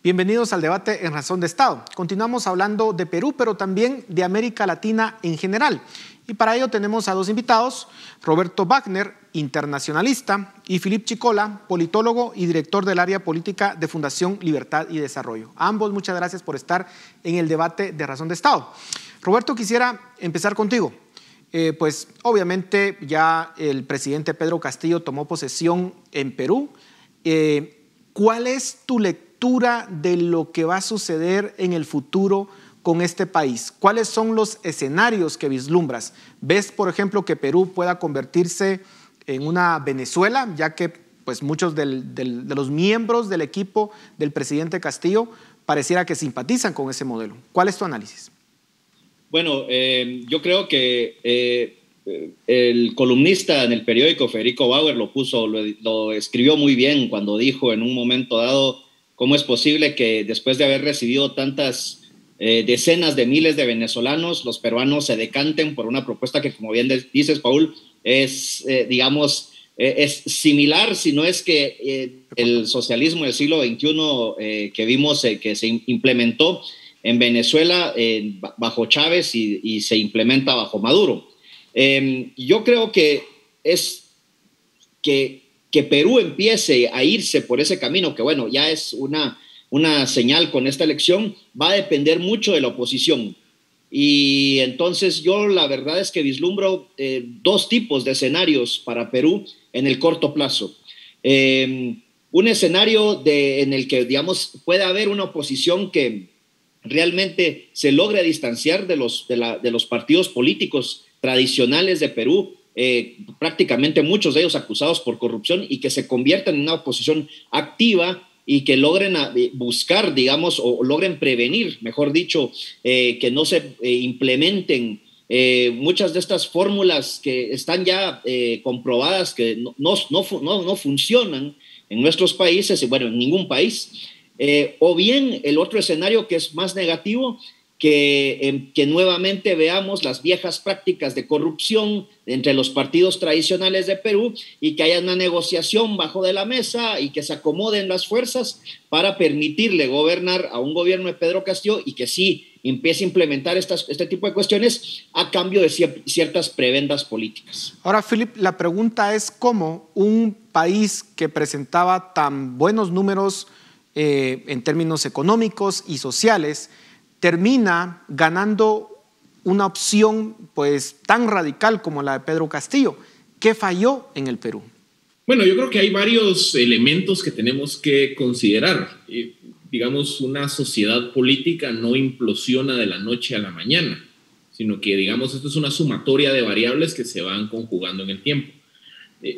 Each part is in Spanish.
Bienvenidos al debate en Razón de Estado. Continuamos hablando de Perú, pero también de América Latina en general. Y para ello tenemos a dos invitados, Roberto Wagner, internacionalista, y Philippe Chicola, politólogo y director del área política de Fundación Libertad y Desarrollo. A ambos, muchas gracias por estar en el debate de Razón de Estado. Roberto, quisiera empezar contigo. Pues obviamente ya el presidente Pedro Castillo tomó posesión en Perú. ¿Cuál es tu lectura de lo que va a suceder en el futuro con este país? ¿Cuáles son los escenarios que vislumbras? ¿Ves, por ejemplo, que Perú pueda convertirse en una Venezuela, ya que pues, muchos de los miembros del equipo del presidente Castillo pareciera que simpatizan con ese modelo? ¿Cuál es tu análisis? Bueno, yo creo que el columnista en el periódico Federico Bauer lo escribió muy bien cuando dijo en un momento dado cómo es posible que después de haber recibido tantas decenas de miles de venezolanos, los peruanos se decanten por una propuesta que, como bien dices, Paul, es, es similar, si no es que el socialismo del siglo XXI que vimos que se implementó en Venezuela bajo Chávez y se implementa bajo Maduro. Yo creo que es que Perú empiece a irse por ese camino, que bueno, ya es una señal con esta elección, va a depender mucho de la oposición. Y entonces yo la verdad es que vislumbro dos tipos de escenarios para Perú en el corto plazo. Un escenario en el que, digamos, puede haber una oposición que realmente se logre distanciar de los partidos políticos tradicionales de Perú, prácticamente muchos de ellos acusados por corrupción, y que se conviertan en una oposición activa y que logren buscar, digamos, o logren prevenir, mejor dicho, que no se implementen muchas de estas fórmulas que están ya comprobadas que no funcionan en nuestros países, y bueno, en ningún país. O bien el otro escenario que es más negativo, que nuevamente veamos las viejas prácticas de corrupción entre los partidos tradicionales de Perú y que haya una negociación bajo de la mesa y que se acomoden las fuerzas para permitirle gobernar a un gobierno de Pedro Castillo y que sí empiece a implementar este tipo de cuestiones a cambio de ciertas prebendas políticas. Ahora, Philippe, la pregunta es cómo un país que presentaba tan buenos números en términos económicos y sociales termina ganando una opción pues tan radical como la de Pedro Castillo. ¿Qué falló en el Perú? Bueno, yo creo que hay varios elementos que tenemos que considerar. Digamos, una sociedad política no implosiona de la noche a la mañana, sino que, digamos, esto es una sumatoria de variables que se van conjugando en el tiempo.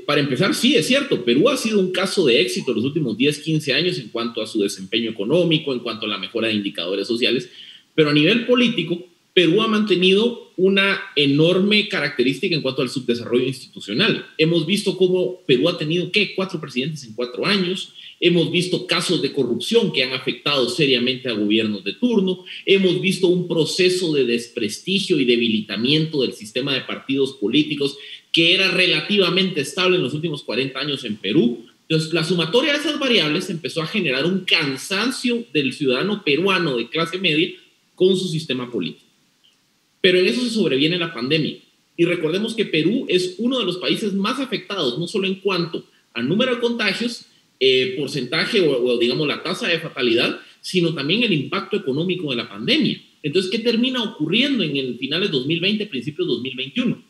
Para empezar, sí, es cierto, Perú ha sido un caso de éxito los últimos 10, 15 años en cuanto a su desempeño económico, en cuanto a la mejora de indicadores sociales, pero a nivel político, Perú ha mantenido una enorme característica en cuanto al subdesarrollo institucional. Hemos visto cómo Perú ha tenido, 4 presidentes en 4 años, hemos visto casos de corrupción que han afectado seriamente a gobiernos de turno, hemos visto un proceso de desprestigio y debilitamiento del sistema de partidos políticos que era relativamente estable en los últimos 40 años en Perú. Entonces, la sumatoria de esas variables empezó a generar un cansancio del ciudadano peruano de clase media con su sistema político. Pero en eso se sobreviene la pandemia. Y recordemos que Perú es uno de los países más afectados, no solo en cuanto a número de contagios, porcentaje o digamos la tasa de fatalidad, sino también el impacto económico de la pandemia. Entonces, ¿qué termina ocurriendo en el finales de 2020, principios de 2021?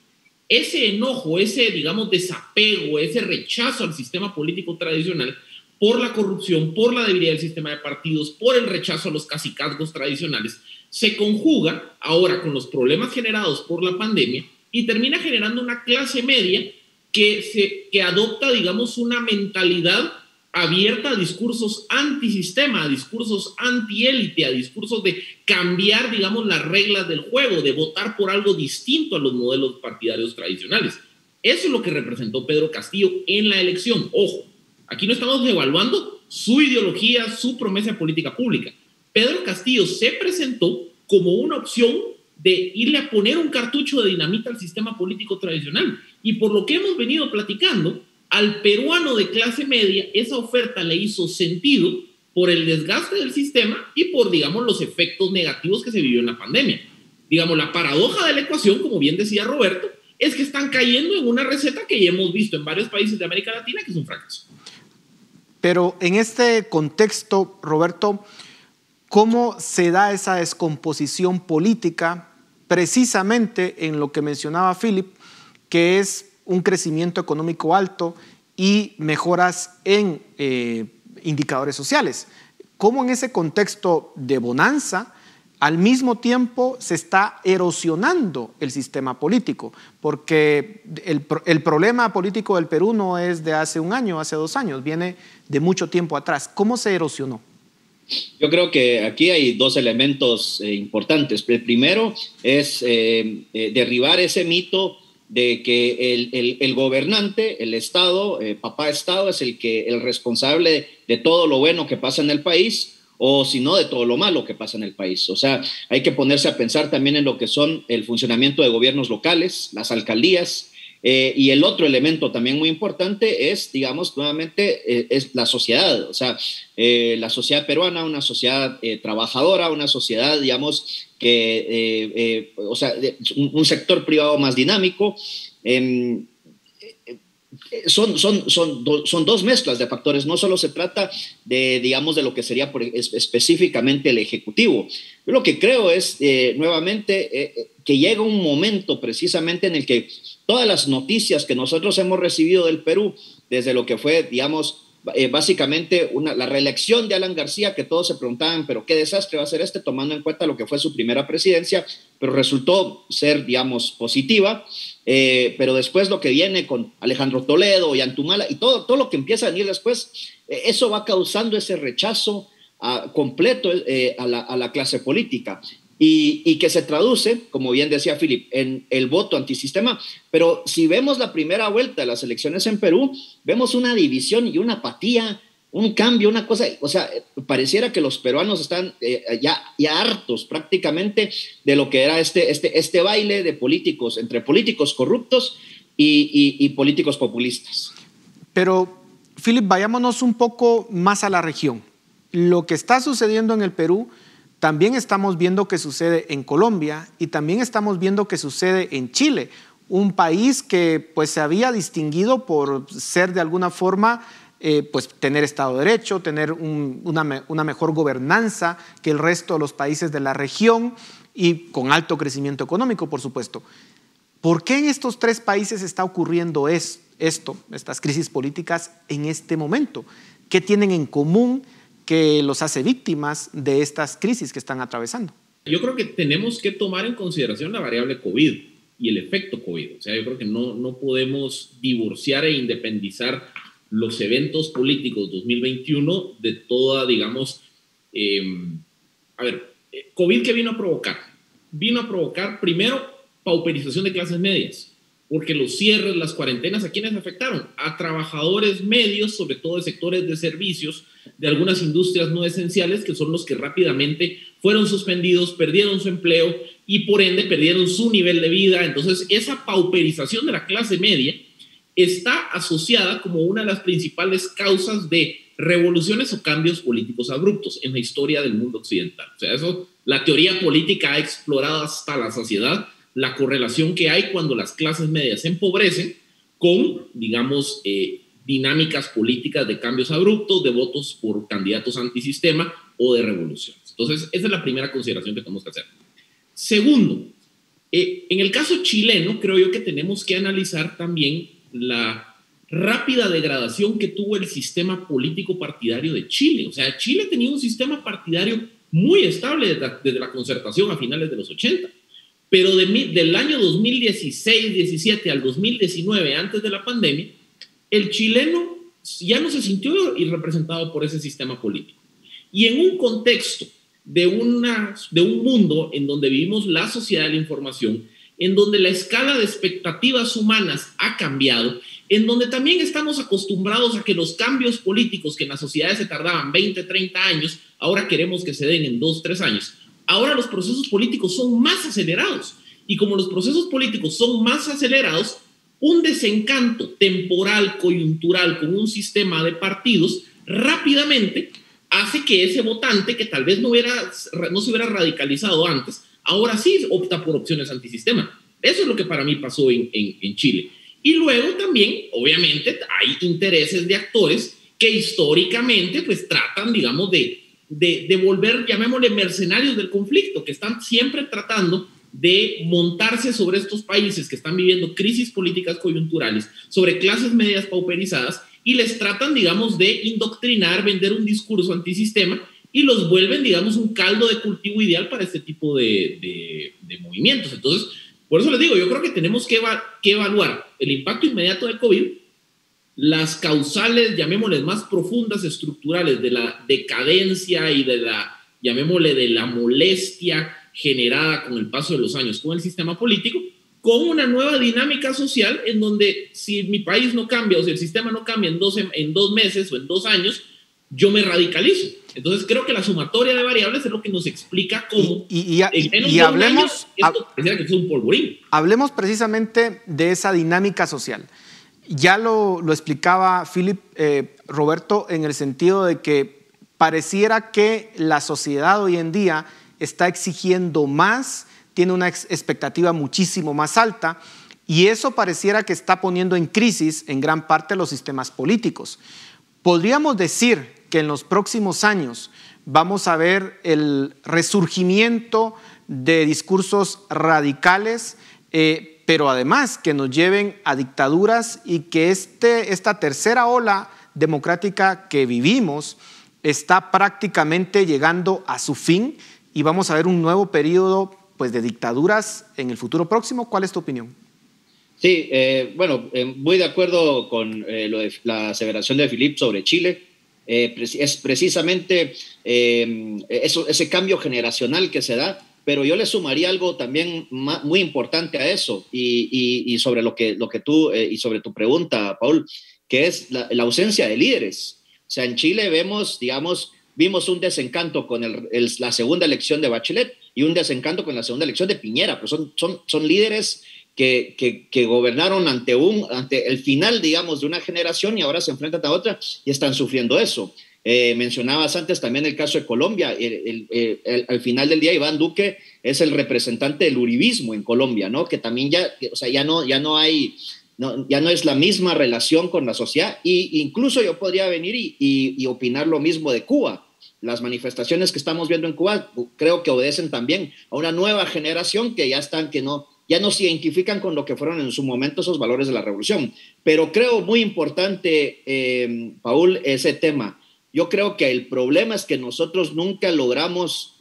Ese enojo, ese, digamos, desapego, ese rechazo al sistema político tradicional por la corrupción, por la debilidad del sistema de partidos, por el rechazo a los cacicazgos tradicionales, se conjuga ahora con los problemas generados por la pandemia y termina generando una clase media que adopta, digamos, una mentalidad abierta a discursos antisistema, a discursos antiélite, a discursos de cambiar, digamos, las reglas del juego, de votar por algo distinto a los modelos partidarios tradicionales. Eso es lo que representó Pedro Castillo en la elección. Ojo, aquí no estamos evaluando su ideología, su promesa de política pública. Pedro Castillo se presentó como una opción de irle a poner un cartucho de dinamita al sistema político tradicional. Y por lo que hemos venido platicando, al peruano de clase media esa oferta le hizo sentido por el desgaste del sistema y por, digamos, los efectos negativos que se vivió en la pandemia. Digamos, la paradoja de la ecuación, como bien decía Roberto, es que están cayendo en una receta que ya hemos visto en varios países de América Latina, que es un fracaso. Pero en este contexto, Roberto, ¿cómo se da esa descomposición política precisamente en lo que mencionaba Philip, que es un crecimiento económico alto y mejoras en indicadores sociales? ¿Cómo en ese contexto de bonanza al mismo tiempo se está erosionando el sistema político? Porque el problema político del Perú no es de hace un año, hace 2 años, viene de mucho tiempo atrás. ¿Cómo se erosionó? Yo creo que aquí hay 2 elementos importantes. El primero es derribar ese mito de que el gobernante, el Estado, papá Estado, es el responsable de todo lo bueno que pasa en el país, o si no, de todo lo malo que pasa en el país. O sea, hay que ponerse a pensar también en lo que son el funcionamiento de gobiernos locales, las alcaldías, y el otro elemento también muy importante es, digamos, nuevamente, es la sociedad. O sea, la sociedad peruana, una sociedad trabajadora, una sociedad, digamos, que, o sea, un sector privado más dinámico. Son 2 mezclas de factores. No solo se trata de, digamos, de lo que sería específicamente el Ejecutivo. Yo lo que creo es, nuevamente, que llega un momento precisamente en el que todas las noticias que nosotros hemos recibido del Perú, desde lo que fue, digamos, básicamente la reelección de Alan García, que todos se preguntaban, pero qué desastre va a ser tomando en cuenta lo que fue su primera presidencia, pero resultó ser, digamos, positiva. Pero después lo que viene con Alejandro Toledo y Antumala y todo lo que empieza a venir después, eso va causando ese rechazo completo a la clase política. Y que se traduce, como bien decía Philip, en el voto antisistema. Pero si vemos la primera vuelta de las elecciones en Perú, vemos una división y una apatía, un cambio, una cosa, o sea, pareciera que los peruanos están ya hartos prácticamente de lo que era este baile de políticos, entre políticos corruptos y políticos populistas. Pero, Philip, vayámonos un poco más a la región. Lo que está sucediendo en el Perú también estamos viendo que sucede en Colombia y también estamos viendo que sucede en Chile, un país que pues se había distinguido por ser de alguna forma, pues tener Estado de Derecho, tener una mejor gobernanza que el resto de los países de la región y con alto crecimiento económico, por supuesto. ¿Por qué en estos 3 países está ocurriendo estas crisis políticas en este momento? ¿Qué tienen en común que los hace víctimas de estas crisis que están atravesando? Yo creo que tenemos que tomar en consideración la variable COVID y el efecto COVID. O sea, yo creo que no podemos divorciar e independizar los eventos políticos 2021 de toda, digamos, COVID, ¿qué vino a provocar? Vino a provocar, primero, pauperización de clases medias, porque los cierres, las cuarentenas, ¿a quiénes afectaron? A trabajadores medios, sobre todo de sectores de servicios, de algunas industrias no esenciales, que son los que rápidamente fueron suspendidos, perdieron su empleo y por ende perdieron su nivel de vida. Entonces, esa pauperización de la clase media está asociada como una de las principales causas de revoluciones o cambios políticos abruptos en la historia del mundo occidental. O sea, eso la teoría política ha explorado hasta la saciedad, la correlación que hay cuando las clases medias se empobrecen con, digamos, dinámicas políticas de cambios abruptos, de votos por candidatos antisistema o de revoluciones. Entonces, esa es la primera consideración que tenemos que hacer. Segundo, en el caso chileno, creo yo que tenemos que analizar también la rápida degradación que tuvo el sistema político partidario de Chile. O sea, Chile tenía un sistema partidario muy estable desde la concertación a finales de los 80. Pero del año 2016-17 al 2019, antes de la pandemia, el chileno ya no se sintió representado por ese sistema político. Y en un contexto de un mundo en donde vivimos la sociedad de la información, en donde la escala de expectativas humanas ha cambiado, en donde también estamos acostumbrados a que los cambios políticos que en las sociedades se tardaban 20, 30 años, ahora queremos que se den en 2, 3 años. Ahora los procesos políticos son más acelerados y como los procesos políticos son más acelerados, un desencanto temporal, coyuntural con un sistema de partidos rápidamente hace que ese votante que tal vez no se hubiera radicalizado antes, ahora sí opta por opciones antisistema. Eso es lo que para mí pasó en Chile. Y luego también, obviamente, hay intereses de actores que históricamente pues tratan, digamos, de volver, llamémosle, mercenarios del conflicto, que están siempre tratando de montarse sobre estos países que están viviendo crisis políticas coyunturales, sobre clases medias pauperizadas, y les tratan, digamos, de indoctrinar, vender un discurso antisistema, y los vuelven, digamos, un caldo de cultivo ideal para este tipo de movimientos. Entonces, por eso les digo, yo creo que tenemos que evaluar el impacto inmediato del COVID, las causales, llamémosles, más profundas, estructurales, de la decadencia y de la, llamémosle, de la molestia generada con el paso de los años con el sistema político, con una nueva dinámica social en donde si mi país no cambia o si el sistema no cambia en 2 meses o en 2 años, yo me radicalizo. Entonces creo que la sumatoria de variables es lo que nos explica cómo y hablemos, esto pareciera que es un polvorín. Hablemos precisamente de esa dinámica social. Ya lo explicaba Philip, Roberto, en el sentido de que pareciera que la sociedad hoy en día está exigiendo más, tiene una expectativa muchísimo más alta, y eso pareciera que está poniendo en crisis en gran parte los sistemas políticos. Podríamos decir que en los próximos años vamos a ver el resurgimiento de discursos radicales, pero además que nos lleven a dictaduras, y que esta tercera ola democrática que vivimos está prácticamente llegando a su fin, y vamos a ver un nuevo periodo pues, de dictaduras en el futuro próximo. ¿Cuál es tu opinión? Sí, muy de acuerdo con lo de la aseveración de Philip sobre Chile. Es precisamente ese cambio generacional que se da, pero yo le sumaría algo también muy importante a eso, y sobre lo que tú, y sobre tu pregunta, Paul, que es la ausencia de líderes. O sea, en Chile vimos un desencanto con la segunda elección de Bachelet y un desencanto con la segunda elección de Piñera, pero son líderes que gobernaron ante el final, digamos, de una generación, y ahora se enfrentan a otra y están sufriendo eso. Mencionabas antes también el caso de Colombia. Al final del día, Iván Duque es el representante del uribismo en Colombia, ¿no? Que también ya no es la misma relación con la sociedad, y incluso yo podría venir y opinar lo mismo de Cuba. Las manifestaciones que estamos viendo en Cuba creo que obedecen también a una nueva generación que ya no se identifican con lo que fueron en su momento esos valores de la revolución. Pero creo muy importante, Paul, ese tema. Yo creo que el problema es que nosotros nunca logramos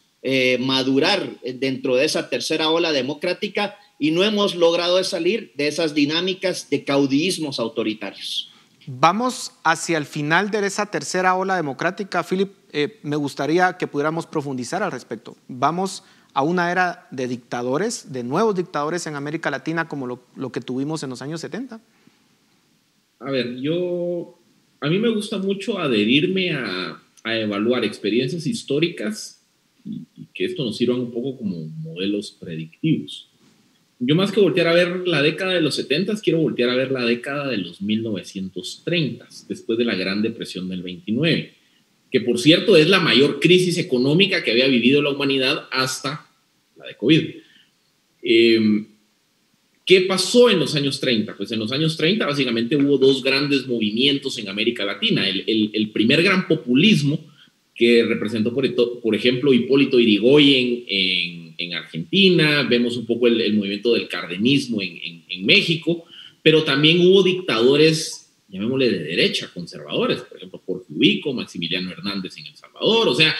madurar dentro de esa tercera ola democrática, y no hemos logrado salir de esas dinámicas de caudillismos autoritarios. Vamos hacia el final de esa tercera ola democrática, Philip. Me gustaría que pudiéramos profundizar al respecto. Vamos a una era de dictadores, de nuevos dictadores en América Latina, como lo que tuvimos en los años 70. A ver, a mí me gusta mucho adherirme a evaluar experiencias históricas y que esto nos sirva un poco como modelos predictivos. Yo, más que voltear a ver la década de los 70, quiero voltear a ver la década de los 1930, después de la Gran Depresión del 29, que por cierto es la mayor crisis económica que había vivido la humanidad hasta la de COVID. ¿Qué pasó en los años 30? Pues en los años 30 básicamente hubo 2 grandes movimientos en América Latina. El primer gran populismo, que representó, por ejemplo, Hipólito Yrigoyen en Argentina. Vemos un poco el movimiento del cardenismo en México, pero también hubo dictadores, llamémosle de derecha, conservadores, por ejemplo, Porfirio Ubico, Maximiliano Hernández en El Salvador. O sea,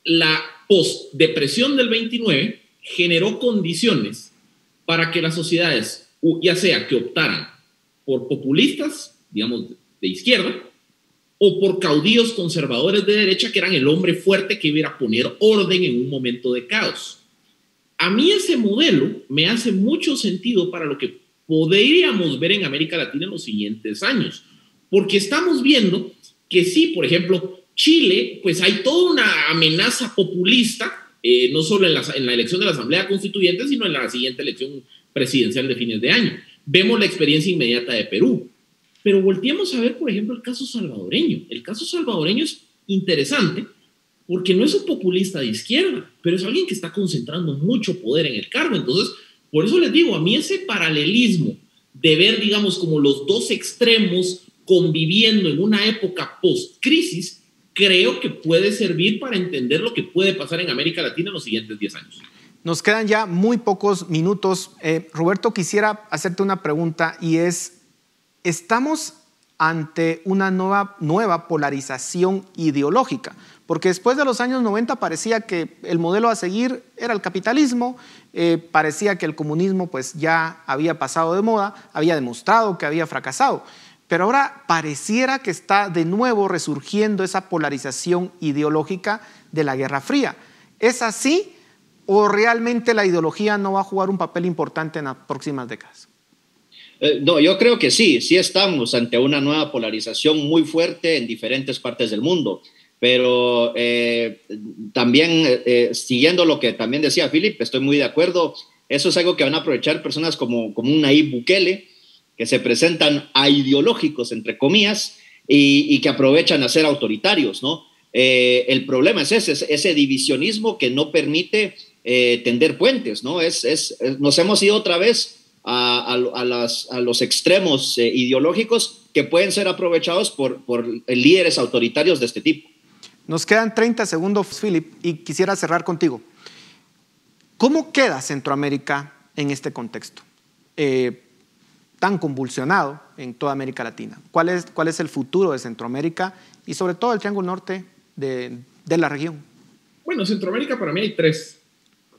la postdepresión del 29 generó condiciones para que las sociedades, ya sea que optaran por populistas, digamos, de izquierda, o por caudillos conservadores de derecha, que eran el hombre fuerte que iba a poner orden en un momento de caos. A mí ese modelo me hace mucho sentido para lo que podríamos ver en América Latina en los siguientes años, porque estamos viendo que sí, por ejemplo, Chile, pues hay toda una amenaza populista, no solo en la elección de la Asamblea Constituyente, sino en la siguiente elección presidencial de fines de año. Vemos la experiencia inmediata de Perú. Pero volteemos a ver, por ejemplo, el caso salvadoreño. El caso salvadoreño es interesante porque no es un populista de izquierda, pero es alguien que está concentrando mucho poder en el cargo. Entonces, por eso les digo, a mí ese paralelismo de ver, digamos, como los dos extremos conviviendo en una época post-crisis, creo que puede servir para entender lo que puede pasar en América Latina en los siguientes 10 años. Nos quedan ya muy pocos minutos. Roberto, quisiera hacerte una pregunta y es, ¿estamos ante una nueva polarización ideológica? Porque después de los años 90 parecía que el modelo a seguir era el capitalismo, parecía que el comunismo pues ya había pasado de moda, había demostrado que había fracasado. Pero ahora pareciera que está de nuevo resurgiendo esa polarización ideológica de la Guerra Fría. ¿Es así o realmente la ideología no va a jugar un papel importante en las próximas décadas? No, yo creo que sí estamos ante una nueva polarización muy fuerte en diferentes partes del mundo. Pero también, siguiendo lo que también decía Philip, estoy muy de acuerdo. Eso es algo que van a aprovechar personas como un Nayib Bukele, que se presentan aideológicos, entre comillas, y que aprovechan a ser autoritarios, ¿no? El problema es ese divisionismo que no permite tender puentes, ¿no? Nos hemos ido otra vez a los extremos ideológicos que pueden ser aprovechados por líderes autoritarios de este tipo. Nos quedan 30 segundos, Philip, y quisiera cerrar contigo. ¿Cómo queda Centroamérica en este contexto tan convulsionado en toda América Latina? ¿Cuál es el futuro de Centroamérica y sobre todo el Triángulo Norte de la región? Bueno, Centroamérica para mí hay tres.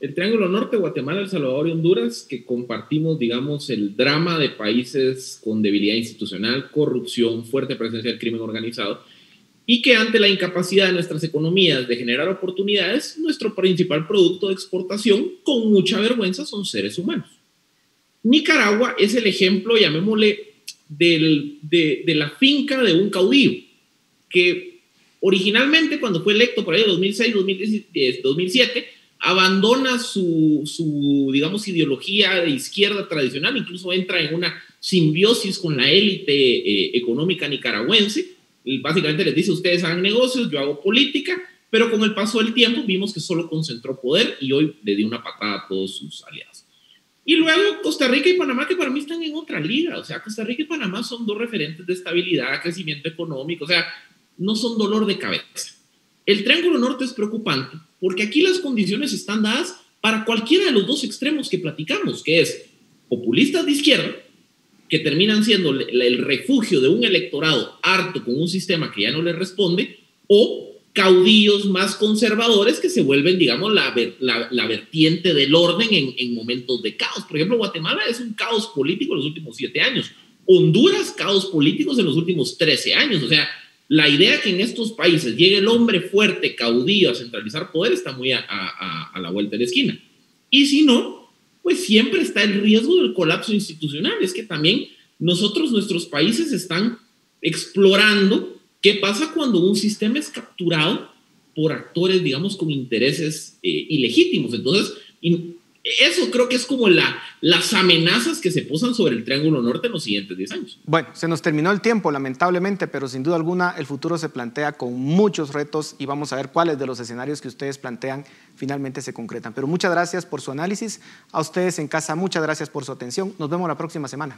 El Triángulo Norte, Guatemala, El Salvador y Honduras, que compartimos, digamos, el drama de países con debilidad institucional, corrupción, fuerte presencia del crimen organizado, y que ante la incapacidad de nuestras economías de generar oportunidades, nuestro principal producto de exportación, con mucha vergüenza, son seres humanos. Nicaragua es el ejemplo, llamémosle, de la finca de un caudillo, que originalmente, cuando fue electo por ahí en 2006, 2007, abandona su, digamos, ideología de izquierda tradicional, incluso entra en una simbiosis con la élite económica nicaragüense. Básicamente les dice, ustedes hagan negocios, yo hago política, pero con el paso del tiempo vimos que solo concentró poder y hoy le dio una patada a todos sus aliados. Y luego Costa Rica y Panamá, que para mí están en otra liga. O sea, Costa Rica y Panamá son dos referentes de estabilidad, crecimiento económico, o sea, no son dolor de cabeza. El Triángulo Norte es preocupante porque aquí las condiciones están dadas para cualquiera de los dos extremos que platicamos, que es populistas de izquierda, que terminan siendo el refugio de un electorado harto con un sistema que ya no le responde, o caudillos más conservadores que se vuelven, digamos, la vertiente del orden en momentos de caos. Por ejemplo, Guatemala es un caos político en los últimos 7 años. Honduras, caos políticos en los últimos 13 años. O sea, la idea que en estos países llegue el hombre fuerte, caudillo, a centralizar poder está muy a la vuelta de la esquina. Y si no, pues siempre está el riesgo del colapso institucional. Es que también nuestros países están explorando qué pasa cuando un sistema es capturado por actores, digamos, con intereses ilegítimos. Entonces, eso creo que es como las amenazas que se posan sobre el Triángulo Norte en los siguientes 10 años. Bueno, se nos terminó el tiempo, lamentablemente, pero sin duda alguna el futuro se plantea con muchos retos y vamos a ver cuáles de los escenarios que ustedes plantean finalmente se concretan. Pero muchas gracias por su análisis. A ustedes en casa, muchas gracias por su atención. Nos vemos la próxima semana.